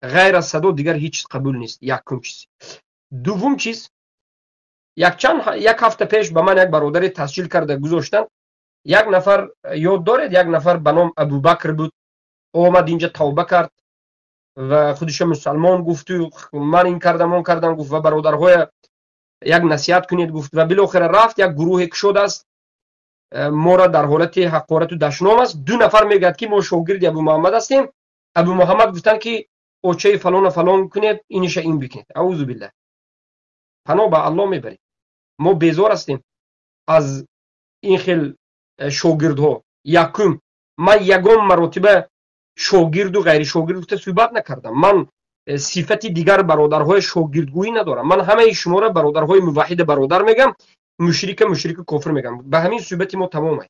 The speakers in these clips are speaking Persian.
غیر از صدا دیگر هیچ چیز قبول نیست. یکم چیز. دوم چیز، یک هفته پیش به من یک برادر تسجیل کرده گذاشتن. یک نفر یاد دارید، یک نفر به نام ابوبکر بود، اومد اینجا توبه کرد و خودش مسلمان گفت من این کردم اون کردم، گفت و برادرهای یک نصیحت کنید گفت، و بالاخره رفت یک گروه که شده است ما را در حالت حقارت و دشنام است. دو نفر میگه که ما شاگرد ابو محمد هستیم. ابو محمد گفتن که اوچه فلان و فلان کنید، اینش این بکنید. اعوذ بالله، پناه به الله میبرید. ما بیزار هستیم از این خیل شاگردها. یکم، من یگم مرتبه شاگرد و غیر شاگرد صحبت نکردم. من صفتی دیگر برادرهای شاگردگویی ندارم. من همه شما را برادرهای موحد برادر میگم، مشرک کافر میگم. به همین صحبت ما تمامه.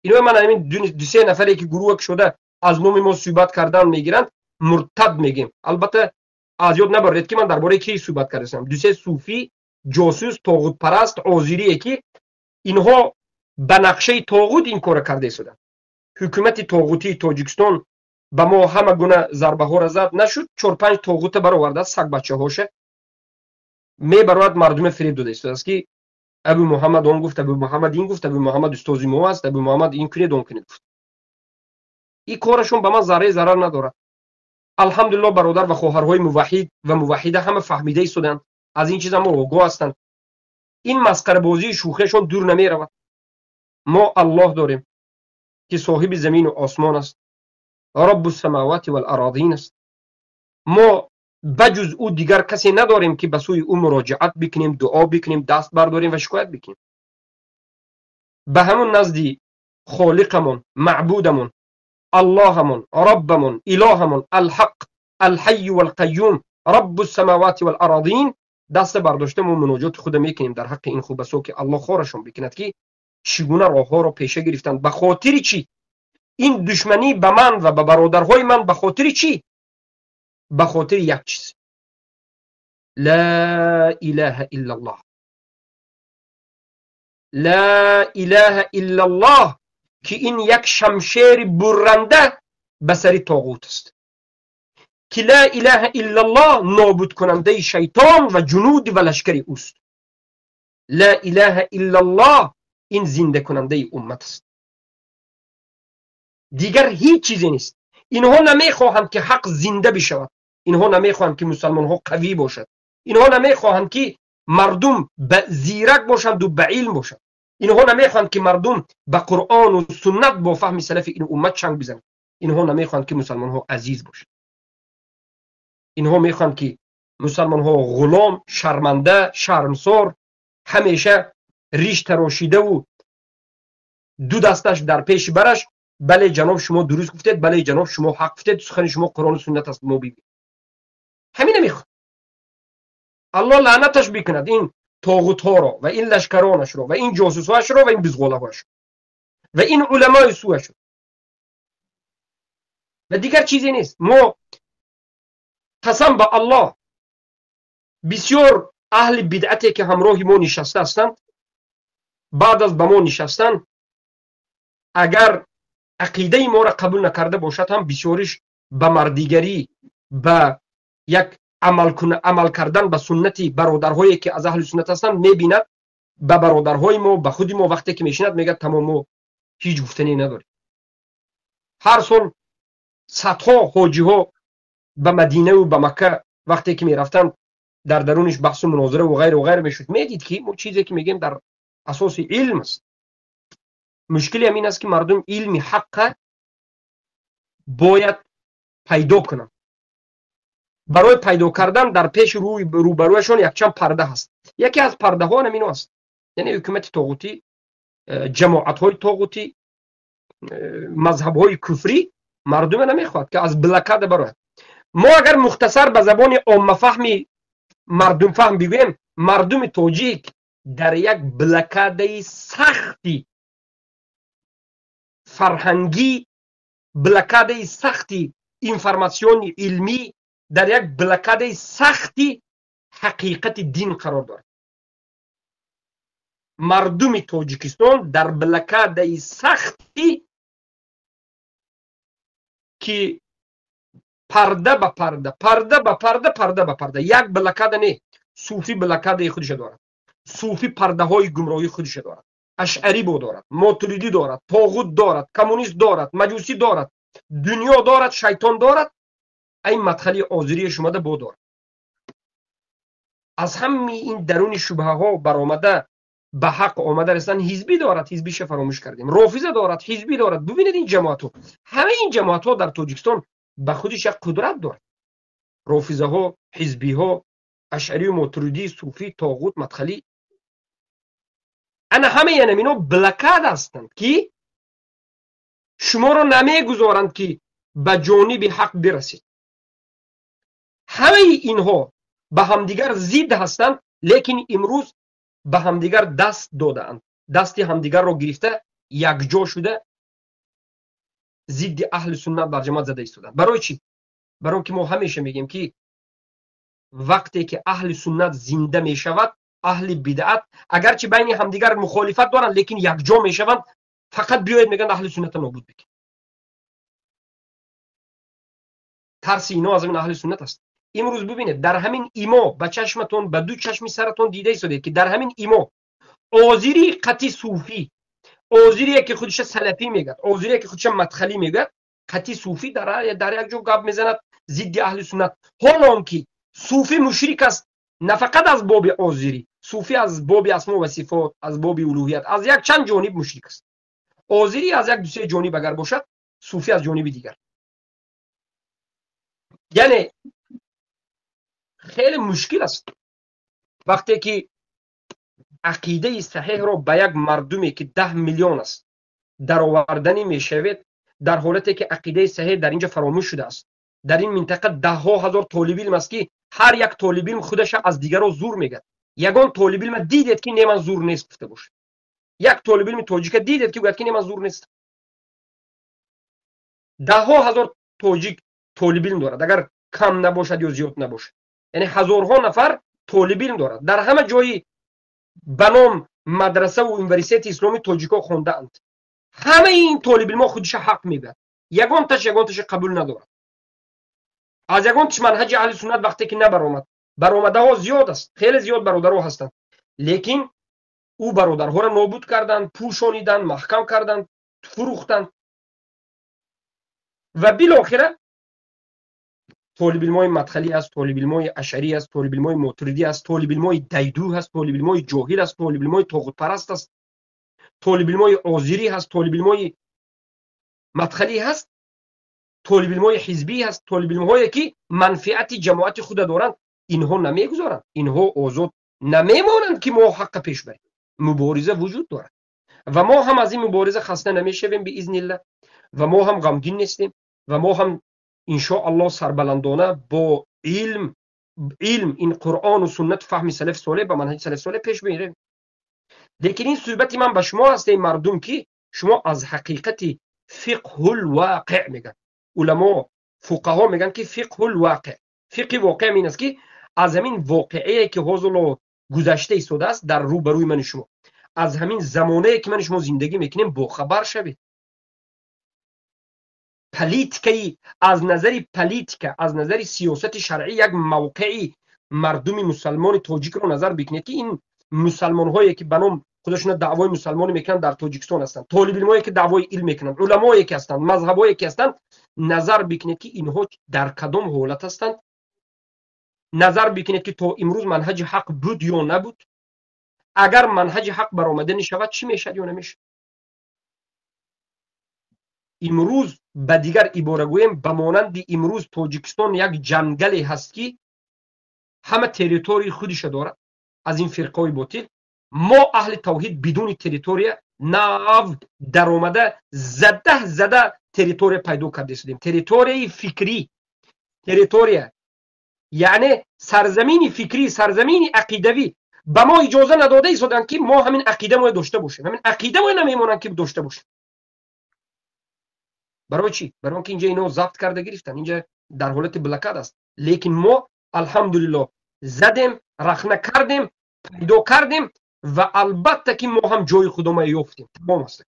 اینو من همین دو سه نفری که گروه شده از نام ما صحبت کردن میگیرن مرتد میگیم. البته از یاد نبرید که من درباره کی صحبت کردم. دو سه صوفی جاسوس طاغوت پرست عازریه که اینها به نقشه طاغوت این کار کرده شدن. حکومت طاغوتی تاجیکستان به ما همه گونه ضربه ها را زد، نشد 4 5 طاغوت برآورده سگ بچه هاشه میبرد مردم فریب داده است که ابو محمد اون گفت، ابو محمد این گفت، ابو محمد استاد ما است، ابو محمد این کنید اون کنید گفت. این کارشون به من ذره ضرر نداره. الحمدلله برادر و خواهرهای موحد و موحده همه فهمیده شدن، از این چیزا ما آگاه هستند. این مسخره بازی شوخیشون دور نمی رود. ما الله داریم که صاحب زمین و آسمان است، رب السماوات والارضین است. ما بجز او دیگر کسی نداریم که به سوی او مراجعت بکنیم، دعا بکنیم، دست برداریم و شکایت بکنیم. به همون نزدی خالقمون، معبودمون، اللهمون، ربمون، الهمون، الحق، الحی والقیوم، رب السماوات والارضین دست برداشتیم و مناجات خود میکنیم در حق این خوب بسو که الله خورشون بکند که چگونه راه ها رو پیشه گرفتن. به خاطر چی این دشمنی به من و به برادرهای من؟ به خاطر چی؟ به خاطر یک چیز، لا اله الا الله. لا اله الا الله که این یک شمشیر برنده به سر طاغوت است، که لا اله الا الله نابود کننده شیطان و جنود و لشکر اوست. لا اله الا الله این زنده کننده امت است، دیگر هیچ چیزی نیست. اینها نمیخواهند که حق زنده بشود، اینها نمیخواهند که مسلمان ها قوی باشد، اینها نمیخواهند که مردم زیرک باشند و به علم باشند، اینها نمیخواهند که مردم به قرآن و سنت با فهم سلف این امت چنگ بزنند، اینها نمیخواهند که مسلمان ها عزیز باشند، اینها میخواهند که مسلمان ها غلام، شرمنده، شرمسار، همیشه ریش تراشیده و دو دستش در پیش برش، بله جناب شما درست گفتید، بله جناب شما حق گفتید، سخن شما قرآن و سنت است، ما ببینید. همین نمیخواد. الله لعنتش بکند این طاغوت ها را و این لشکرانش را و این جاسوساش را و این بزغاله هاش و این علمای سوش را. و دیگر چیزی نیست. ما قسم به الله بسیار اهل بدعتی که همراه ما نشسته هستند، بعد از به ما نشستن اگر عقیده ما را قبول نکرده باشد هم بسیارش به مردیگری، به یک عمل کردن به سنتی برادرهایی که از اهل سنت هستند میبیند. به برادرهای ما، به خودی ما وقتی که میشیند میگه تمام ما هیچ گفتنی نداریم. هر سال صدها حاجی ها به مدینه و به مکه وقتی که میرفتند در درونش بحث و مناظره و غیر و غیر میشد. میدید که ما چیزی که میگیم در اساس علم است. مشکلی همین است که مردم علم حق باید پیدا کنن. برای پیدا کردن در پیش روبرویشون یک چند پرده هست. یکی از پرده ها همین است، یعنی حکومت طاغوتی، جماعت های طاغوتی، مذهب های کفری مردم نمیخواد که از بلکده برای. ما اگر مختصر به زبان عامه فهمی مردم فهم بگویم، مردم تاجیک در یک بلکده سختی فرهنگی، بلکده سختی اینفورماسیون علمی، در یک بلکده سختی حقیقت دین قرار دارد. مردم تاجیکستان در بلکده سختی که پرده به پرده، پرده به پرده، پرده به پرده. یک بلکاده نه، صوفی بلکاده خودش دارد. صوفی پرده های گمراهی خودش دارد. اشعری بو دارد، ماتریدی دارد، طاغوت دارد، کمونیست دارد، مجوسی دارد، دنیا دارد، شیطان دارد. این مدخلی آذری شما ده بو دارد. از همین این درون شبهه ها برآمده به حق آمده رسن. حزبی دارد، حزبیش فراموش کردیم. رافضه دارد، حزبی دارد. ببینید این جماعت ها، همه این جماعت ها در تاجیکستان به خودش یک قدرت دارد. رافضه ها، حزبی ها، اشعری و ماتریدی، صوفی، طاغوت، مدخلی، انا همه اینا بلکاد هستند که شما را نمیگذارند که به جانب حق برسید. همه اینها به همدیگر ضد هستند، لیکن امروز به همدیگر دست دادند. دست همدیگر را گرفته یکجا شده ضد اهل سنت بر جماعت زده ایستادند. برای چی؟ برای اینکه ما همیشه میگیم که وقتی که اهل سنت زنده می شود، اهل بدعت اگرچه بین همدیگر مخالفت دارند لیکن یکجا می شوند. فقط بیاید میگن اهل سنت نابود بکنید. ترس اینا از این اهل سنت است. امروز ببینید در همین ایما به چشمتون، به دو چشم سرتون دیده ایستادید که در همین ایما آذری قطعی صوفی، آذری که خودش سلفی میگه، آذری که خودش مدخلی میگه، قطعی صوفی در یک جو گپ میزند ضد اهل سنت. حالا که صوفی مشرک است، نه فقط از باب آذری، صوفی از باب اسما و صفات، از باب الوهیت، از یک چند جانب مشرک است. آذری از یک دو سه جانب اگر باشد، صوفی از جانب دیگر. یعنی خیلی مشکل است وقتی که عقیده صحیح را به یک مردمی که 10 میلیون است در آوردن میشود، در حالتی که عقیده صحیح در اینجا فراموش شده است. در این منطقه ده ها هزار طالب علم است که هر یک طالب علم خودش از دیگر زور میگه. یگان طالب علم دیدید که نه من زور نیست گفته باشه. یک طالب علم تاجیک دیدید که گفت که نه من زور نیست. ده ها هزار تاجیک طالب علم دارد، اگر کم نباشد یا زیاد نباشد. یعنی هزارها نفر طالب علم دارد در همه جایی به نام مدرسه و یونیورسیته اسلامی تاجیکا خونده اند. همه این طالب علم خودش حق میگه، یگان تاش قبول ندارد. از یگان تاش منهج اهل سنت وقتی که برآمده ها زیاد است، خیلی زیاد برادرها هستند، لیکن او برادرها را نابود کردند، پوشانیدند، محکم کردند، فروختند و بالاخره طالب علمای مدخلی است، طالب علمای اشعری است، طالب علمای ماتریدی است، طالب علمای دیدو است، طالب علمای جاهل است، طالب علمای طاغوت پرست است، طالب علمای آذری است، طالب علمای مدخلی است، طالب علمای حزبی است، طالب علمایی که منفعت جماعت خود دارند. اینها نمیگذارند، اینها آزاد نمیمانند که ما حق پیش بریم. مبارزه وجود دارد و ما هم از این مبارزه خسته نمیشویم باذن الله و ما هم غمگین نیستیم و ما هم ان شاء الله سربلندانه با علم این قرآن و سنت فهم سلف صالح به منهج سلف صالح پیش میریم. لیکن این صحبت من به شما است مردم که شما از حقیقت فقه الواقع میگن. علما فقها میگن که فقه الواقع، فقه واقع این است که از همین واقعه که حاصل گذشته ایستاده است در روبروی من شما، از همین زمانه که من شما زندگی میکنیم با خبر شوید. پلیتیکی از نظر پلیتیکا، از نظر سیاست شرعی یک موقعی مردم مسلمان تاجیک رو نظر بکنید که این مسلمان هایی که به نام خودشون دعوای مسلمانی میکنن در تاجیکستان هستند، طالب علمایی که دعوای علم میکنن، علمایی که هستند، مذهبایی که هستند، نظر بکنید که اینها در کدام حالت هستند. نظر بکنید که تا امروز منهج حق بود یا نبود. اگر منهج حق برآمده نشود چی میشد یا نمیشد. امروز به دیگر عباره گویم به مانند امروز تاجیکستان یک جنگلی هست که همه تریتوری خودش دارد از این فرقای باطل. ما اهل توحید بدون تریتوری ناو در اومده زده تریتوری پیدا کرده شدیم. تریتوری فکری، تریتوری یعنی سرزمینی فکری، سرزمینی عقیدوی به ما اجازه نداده ایستادن که ما همین عقیده ما داشته باشیم، همین عقیده ما نمیمونن که داشته باشیم. برای چی؟ برای اینکه اینجا اینو ضبط کرده گرفتن، اینجا در حالت بلکاد است. لیکن ما الحمدلله زدیم، رخنه کردیم، پیدا کردیم و البته که ما هم جای خودمون یافتیم. تمام است،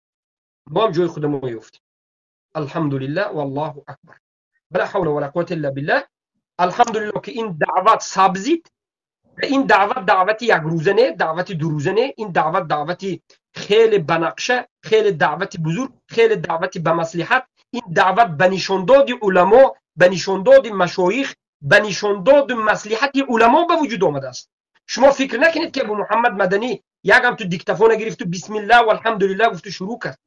ما هم جای خودمون یافتیم. الحمدلله والله اکبر. بلا حول ولا قوة الا بالله. الحمدلله که این دعوت سبزید. این دعوتی یک روزه نه، دعوتی دو روزه نه. این دعوتی خیلی بنقشه، خیلی دعوتی بزرگ، خیلی دعوتی به مصلحت. این دعوت به نشانداد علما، به نشانداد مشایخ، به نشانداد مصلحت علما به وجود آمده است. شما فکر نکنید که ابو محمد مدنی یکم تو دیکتافون گرفت و بسم الله و الحمدلله گفت شروع کرد.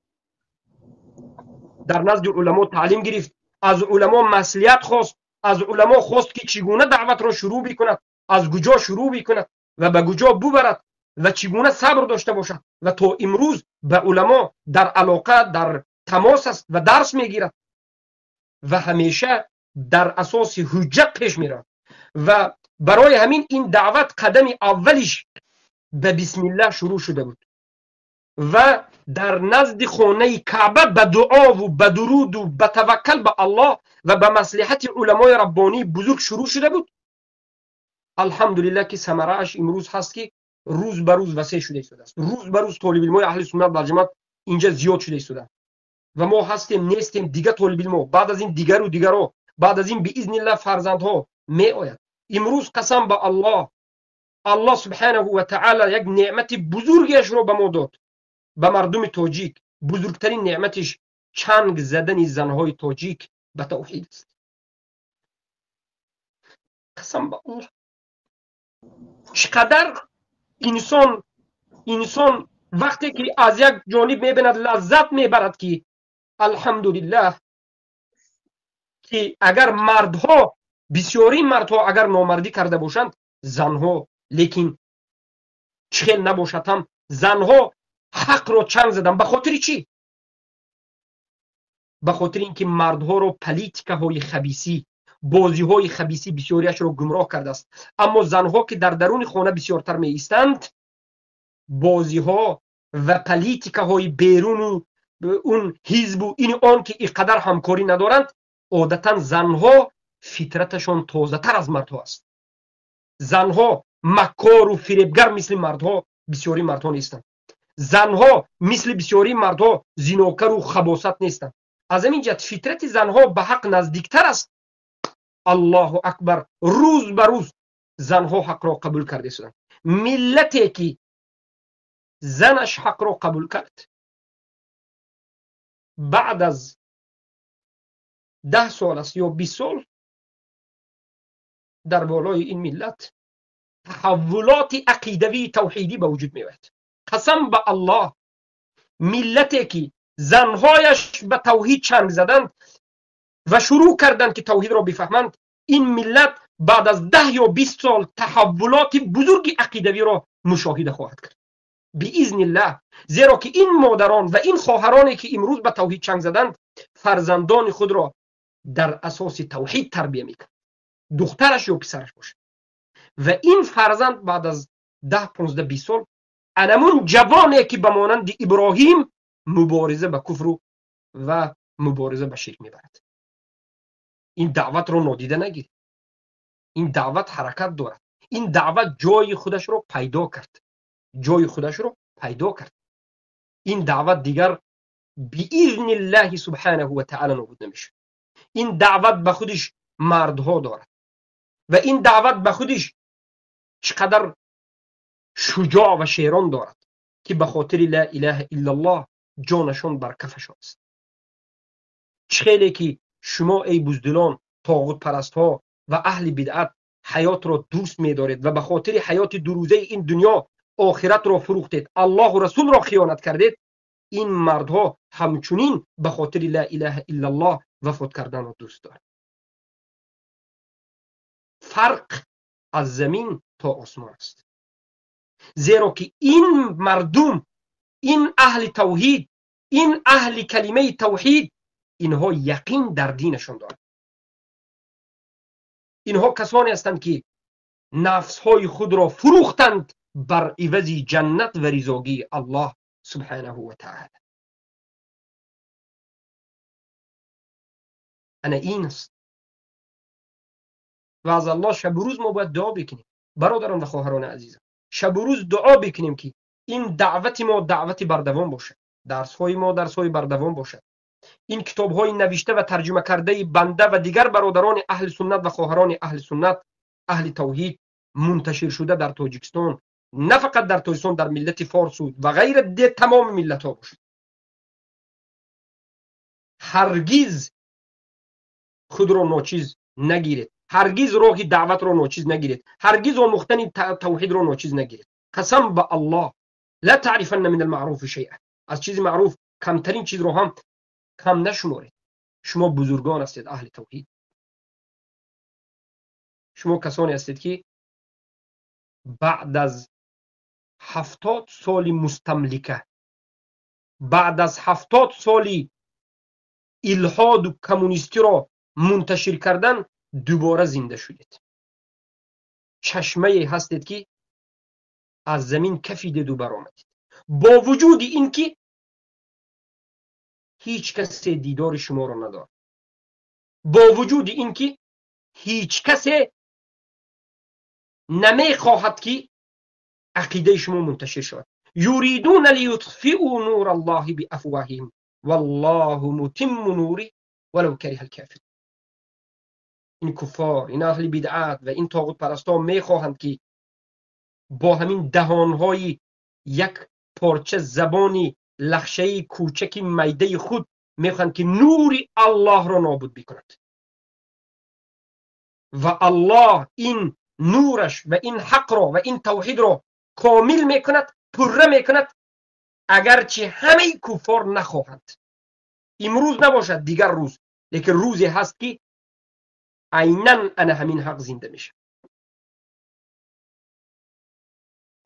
در نزد علما تعلیم گرفت، از علما مصلحت خواست، از علما خواست که چگونه دعوت را شروع بکند، از کجا شروع بکند و به کجا ببرد و چگونه صبر داشته باشد و تا امروز به علما در علاقه، در تماس است و درس میگیرد و همیشه در اساس حجت پیش میرد. و برای همین این دعوت قدم اولش به بسم الله شروع شده بود و در نزد خانه کعبه به دعا و به درود و به توکل به الله و به مصلحت علمای ربانی بزرگ شروع شده بود. الحمدلله که ثمره اش امروز هست که روز به روز وسیع شده است. روز به روز طالب علمای اهل سنت و جماعت اینجا زیاد شده و ما هستیم نیستیم دیگه. طالب علما بعد از این دیگر و دیگرها، بعد از این باذن الله فرزندها می آید. امروز قسم به الله، الله سبحانه و تعالی یک نعمت بزرگش رو به ما داد، به مردم تاجیک. بزرگترین نعمتش چنگ زدن زنهای تاجیک به توحید است. قسم به الله چقدر انسان وقتی که از یک جانب میبیند لذت میبرد که الحمدلله که اگر مردها، بسیاری مردها اگر نامردی کرده باشند، زنها لیکن چخیل نباشد هم زنها حق رو چنگ زدن. به خاطر چی؟ به خاطر اینکه مردها رو پلیتیکه های خبیثی، بازی های خبیثی بسیاریش رو گمراه کرده است. اما زنها که در درون خانه بسیارتر می ایستند، بازی ها و پلیتیکه های بیرون و اون حزب و این آن که اینقدر همکاری ندارند، عادتا زنها فطرتشون تازه تر از مردها است. زنها مکار و فریبگر مثل مردها بسیاری مردها نیستند. زنها مثل بسیاری مردها زیناکر و خباثت نیستند. از همین جهت فطرت زنها به حق نزدیکتر است. الله اکبر، روز به روز زنها حق را قبول کرده شدند. ملتی که زنش حق را قبول کرد، بعد از 10 سال است یا 20 سال در بالای این ملت تحولات عقیدوی توحیدی به وجود میاد. قسم به الله، ملتی که زنهایش به توحید چنگ زدند و شروع کردند که توحید را بفهمند، این ملت بعد از 10 یا 20 سال تحولات بزرگ عقیدوی را مشاهده خواهد کرد باذن الله. زیرا که این مادران و این خواهرانی که امروز به توحید چنگ زدند، فرزندان خود را در اساس توحید تربیت میکنند، دخترش یا پسرش باشه. و این فرزند بعد از 10 15 20 سال انمون جوانی که به مانند ابراهیم مبارزه به کفر و مبارزه به شرک میبرد. این دعوت رو نادیده نگیرید. این دعوت حرکت دارد. این دعوت جای خودش رو پیدا کرد. این دعوت دیگر باذن الله سبحانه و تعالی نابود نمیشه. این دعوت به خودش مردها دارد و این دعوت به خودش چقدر شجاع و شیران دارد که به خاطر لا اله الا الله جانشون بر کفشان است. خیلی که شما ای بزدلان، طاغوت پرست ها و اهل بدعت حیات را دوست می دارید و به خاطر حیات دو روزه این دنیا آخرت را فروختید، الله و رسول را خیانت کردید. این مردها همچنین به خاطر لا اله الا الله وفات کردن را دوست دارند. فرق از زمین تا آسمان است. زیرا که این مردم، این اهل توحید، این اهل کلمه توحید، اینها یقین در دینشون دارند. اینها کسانی هستند که نفسهای خود را فروختند بر عوض جنت و رضاگی الله سبحانه و تعالی. انا این است و از الله شب و روز ما باید دعا بکنیم. برادران و خواهران عزیزم، شب و روز دعا بکنیم که این دعوت ما دعوتی بردوام باشه، درس های ما درس های بردوام باشه، این کتاب‌های نوشته و ترجمه کرده بنده و دیگر برادران اهل سنت و خواهران اهل سنت، اهل توحید، منتشر شده در تاجیکستان، نه فقط در تاجیکستان، در ملت فارس و غیر تمام ملت‌ها باشد. هرگز خود را ناچیز نگیرید، هرگز راه دعوت را ناچیز نگیرید، هرگز آموختن توحید را ناچیز نگیرید. قسم به الله لا تعرفن من المعروف شیئا، از چیز معروف کمترین چیز را هم کم نشمارید. شما بزرگان هستید، اهل توحید. شما کسانی هستید که بعد از 70 سال مستملکه، بعد از 70 سال الحاد و کمونیستی را منتشر کردن دوباره زنده شدید. چشمه هستید که از زمین کفیدید و برآمدید، با وجود اینکه هیچ کس دیدار شما را ندارد، با وجود اینکه هیچ کس نمی خواهد که عقیده شما منتشر شود. یریدون لیطفئوا نور الله بافواههم والله متم نوره ولو کره الکافرون. این کفار، این اهل بدعت و این طاغوت پرستا می خواهند که با همین دهانهای یک پارچه زبانی لخشه‌ای کوچکی میده خود میخواهند که نور الله را نابود بکند و الله این نورش و این حق را و این توحید را کامل میکند، پره میکند، اگرچه همه کفار نخواهند. امروز نباشد، دیگر روز، لیکن روزی هست که عیناً انا همین حق زنده میشه.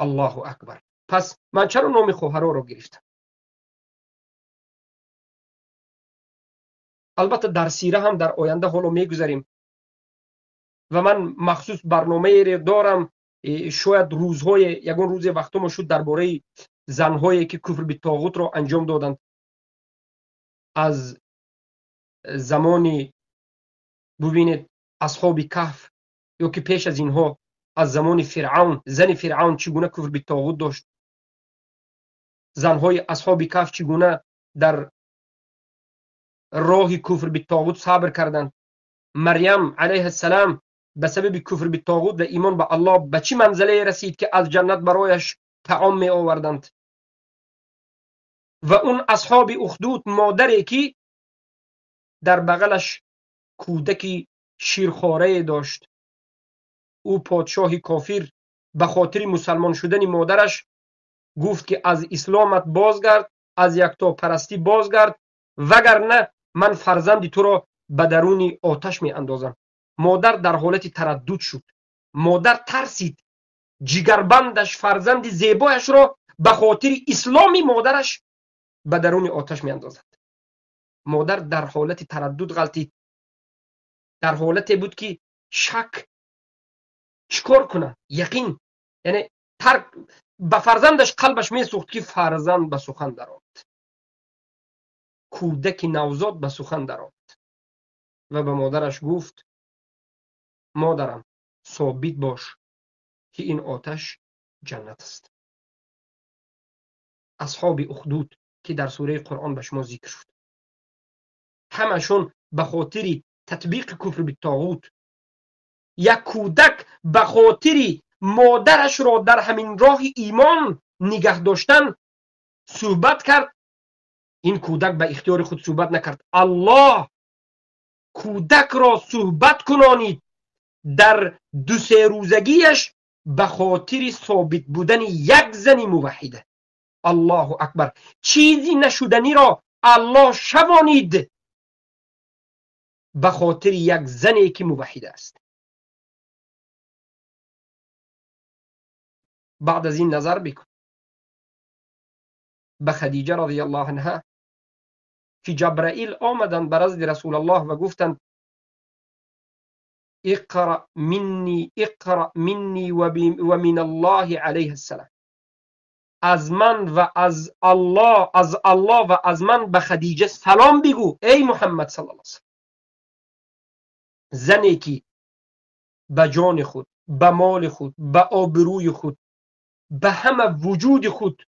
الله اکبر. پس من چرا نام خواهرها را گرفتم؟ البته در سیره هم در آینده حالا میگذاریم و من مخصوص برنامه دارم. شاید روزهای یگان روز وقتم شد درباره زنهایی که کفر به طاغوت را انجام دادند از زمانی ببینید اصحاب کهف، یا که پیش از اینها از زمان فرعون، زن فرعون چگونه کفر به طاغوت داشت، زنهای اصحاب کهف چگونه در راه کفر به طاغوت صبر کردند، مریم علیه السلام به سبب کفر به طاغوت و ایمان به الله به چه منزله رسید که از جنت برایش طعام می آوردند، و اون اصحاب اخدود مادری که در بغلش کودکی شیرخواره داشت. او پادشاه کافر به خاطر مسلمان شدن مادرش گفت که از اسلامت بازگرد، از یکتا پرستی بازگرد، وگرنه من فرزند تو را به درون آتش می اندازم. مادر در حالت تردد شد، مادر ترسید جگربندش فرزند زیبایش را به خاطر اسلام مادرش به درون آتش می اندازد. مادر در حالت تردد غلطید، در حالتی بود که شک چیکار کنه، یقین، یعنی به فرزندش قلبش می سوخت که فرزند به سخن درآمد، کودک نوزاد به سخن درآمد و به مادرش گفت مادرم ثابت باش که این آتش جنت است. اصحاب اخدود که در سوره قرآن به شما ذکر شد، همشون به خاطر تطبیق کفر به طاغوت، یک کودک به خاطر مادرش را در همین راه ایمان نگه داشتن صحبت کرد. این کودک به اختیار خود صحبت نکرد، الله کودک را صحبت کنانید در 2-3 روزگیش به خاطر ثابت بودن یک زن موحده. الله اکبر. چیزی نشدنی را الله شوانید به خاطر یک زنی که موحده است. بعد از این نظر بکن به خدیجه رضی الله عنها که جبرائیل آمدند بر نزد رسول الله و گفتند اقرأ منی و من الله علیه السلام، از من و از الله و از من به خدیجه سلام بگو ای محمد صلی الله علیه وسلم. زنی که به جان خود، به مال خود، به آبروی خود، به همه وجود خود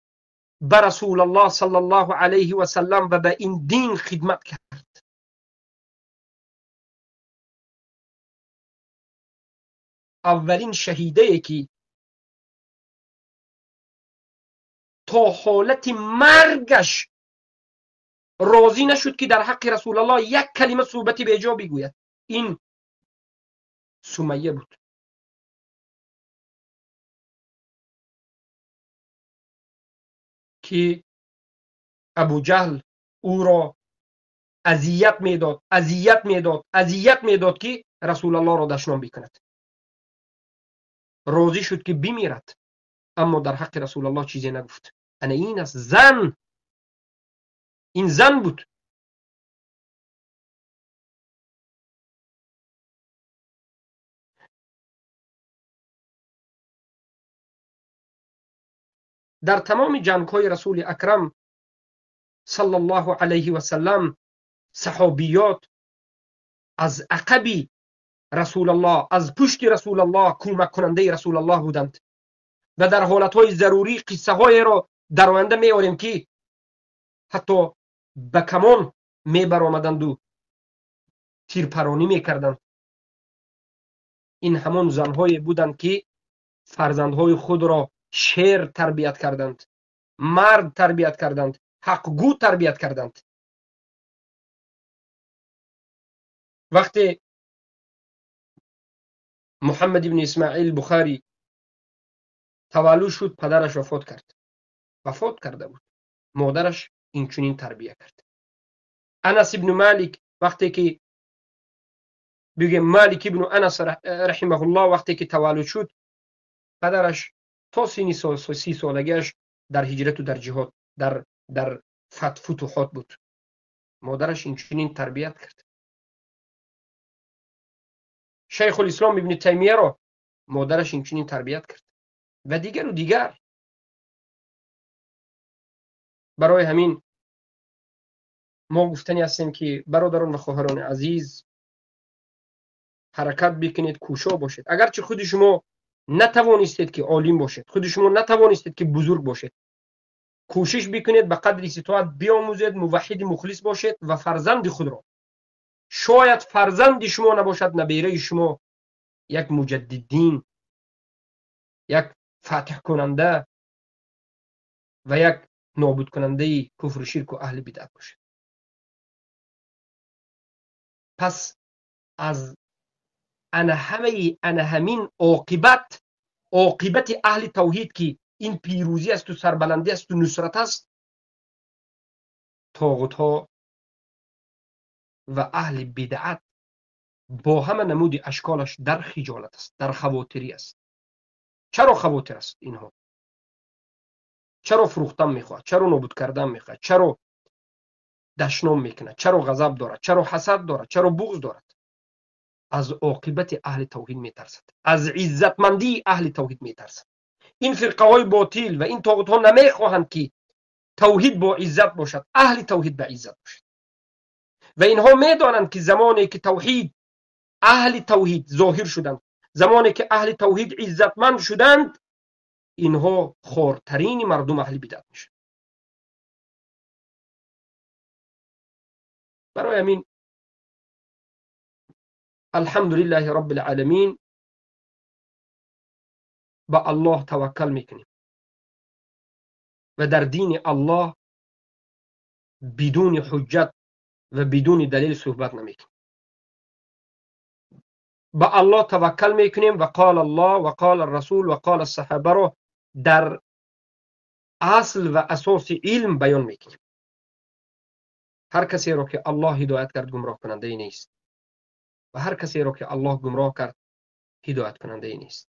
به رسول الله صلی الله علیه و سلم و به این دین خدمت کرد. اولین شهیده که تا حالت مرگش راضی نشد که در حق رسول الله یک کلمه صحبتی به جا بگوید، این سمیه بود. که ابو جهل او را اذیت میداد که رسول الله را دشنام بکند. راضی شد که بمیرد، اما در حق رسول الله چیزی نگفت. انا این است زن، این زن بود. در تمام جنگ‌های رسول اکرم صلی الله علیه و سلم صحابیات از عقب رسول الله، از پشت رسول الله کمک کننده رسول الله بودند و در حالتهای ضروری قصه های را در آینده میاریم که حتی به کمان میبرآمدند و تیرپرانی میکردند. این همان زنهایی بودند که فرزندهای خود را شیر تربیت کردند، مرد تربیت کردند، حقگو تربیت کردند. وقتی محمد ابن اسماعیل بخاری تولد شد، پدرش وفات کرده بود. مادرش این چنین تربیت کرد. انس ابن مالک وقتی که بگه مالک ابن انس رحمه الله وقتی که تولد شد، پدرش تا 30 سالگیش در هجرت و در جهاد در فتوحات بود. مادرش این چنین تربیت کرد. شیخ الاسلام ابن تیمیه را مادرش این چنین تربیت کرد و دیگر و دیگر. برای همین ما گفتنی هستیم که برادران و خواهران عزیز حرکت بکنید، کوشا باشید. اگرچه خود شما نتوانستید که عالم باشید، خود شما نتوانستید که بزرگ باشید، کوشش بکنید به قدر استطاعت بیاموزید، موحد مخلص باشید و فرزند خود را، شاید فرزند شما نباشد، نبیره شما یک مجددین، یک فتح کننده و یک نابود کننده کفر و شرک و اهل بدعت باشد. پس از همین عاقبت اهل توحید که این پیروزی است و سربلندی است و نصرت است، طاغوت ها و اهل بدعت با همه نمود اشکالش در خجالت است، در خواطری است. چرا خواطر است اینها؟ چرا فروختن میخواد؟ چرا نابود کردن میخواد؟ چرا دشنام میکنه؟ چرا غضب دارد؟ چرا حسد دارد؟ چرا بغض دارد؟ از عاقبت اهل توحید میترسد، از عزتمندی اهل توحید میترسد. این فرقه های باطل و این طاغوت ها نمیخواهند که توحید با عزت باشد، اهل توحید به عزت باشد. و اینها میدانند که زمانی که اهل توحید ظاهر شدند، زمانی که اهل توحید عزتمند شدند، اینها خورترین مردم اهل بدعت میشن. برای همین الحمدلله رب العالمین با الله توکل میکنیم و در دین الله بدون حجت و بدون دلیل صحبت نمیکنیم. با الله توکل میکنیم و قال الله و قال الرسول و قال الصحابه رو در اصل و اساس علم بیان میکنیم. هر کسی رو که الله هدایت کرد گمراه کننده نیست و هر کسی رو که الله گمراه کرد هدایت کننده نیست.